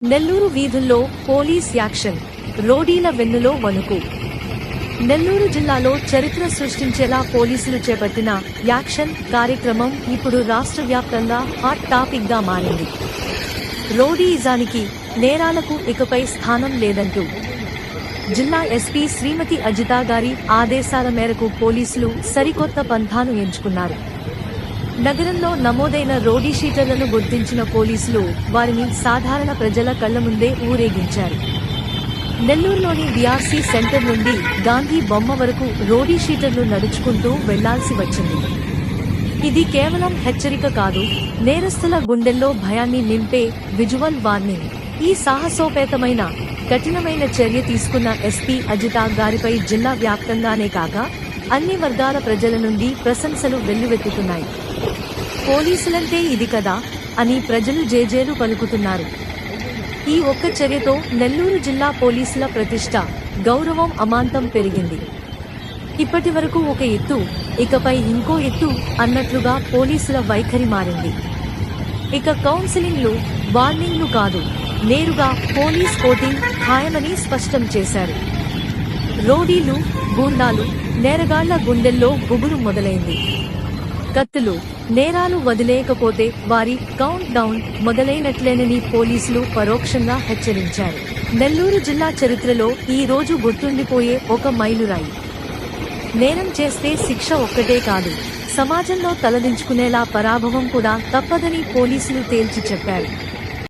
నెల్లూరు వీధుల్లో police action, రోడీల వెన్నులో వణుకు. నెల్లూరు జిల్లాలో చరిత్ర సృష్టించేలా పోలీసులు చేపట్టిన యాక్షన్ కార్యక్రమం ఇప్పుడు రాష్ట్ర వ్యాప్తంగా హాట్ టాపిక్ గా మారింది. రోడీయిజానికి, నేరాలకు ఇకపై స్థానం లేదంటూ జిల్లా ఎస్పీ శ్రీమతి అజితా గారి ఆదేశాల మేరకు పోలీసులు సరికొత్త పంథాను ఎంచుకున్నారు. నగరంలో నమోదైన రోడీ షీటర్లను గుర్తించిన పోలీసులు వారిని సాధారణ ప్రజల కళ్ల ముందే ఊరేగించారు. నెల్లూరులోని బీఆర్సీ సెంటర్ నుండి గాంధీ బొమ్మ వరకు రోడీ షీటర్లు నడుచుకుంటూ వెళ్లాల్సి వచ్చింది. ఇది కేవలం హెచ్చరిక కాదు, నేరస్తుల గుండెల్లో భయాన్ని నింపే విజువల్ వార్నింగ్. ఈ సాహసోపేతమైన, కఠినమైన చర్య తీసుకున్న ఎస్పీ అజితా గారిపై జిల్లా వ్యాప్తంగానే కాక అన్ని వర్గాల ప్రజల నుండి ప్రశంసలు వెల్లువెత్తుతున్నాయి. పోలీసులంటే ఇది కదా అని ప్రజలు జేజేలు పలుకుతున్నారు. ఈ ఒక్క చర్యతో నెల్లూరు జిల్లా పోలీసుల ప్రతిష్ట, గౌరవం అమాంతం పెరిగింది. ఇప్పటి వరకు ఒక ఎత్తు, ఇకపై ఇంకో ఎత్తు అన్నట్లుగా పోలీసుల వైఖరి మారింది. ఇక కౌన్సిలింగ్లు, వార్నింగ్లు కాదు, నేరుగా పోలీస్ కోటింగ్ ఖాయమని స్పష్టం చేశారు. రోడీలు, గూండాలు, నేరగాళ్ల గుండెల్లో గుబులు మొదలైంది. కత్తులు, నేరాలు వదిలేయకపోతే వారి కౌంట్ డౌన్ మొదలైనట్లేనని పోలీసులు పరోక్షంగా హెచ్చరించారు. నెల్లూరు జిల్లా చరిత్రలో ఈ రోజు గుర్తుండిపోయే ఒక మైలురాయి. నేరం చేస్తే శిక్ష ఒక్కటే కాదు, సమాజంలో తలదించుకునేలా పరాభవం కూడా తప్పదని పోలీసులు తేల్చి చెప్పారు.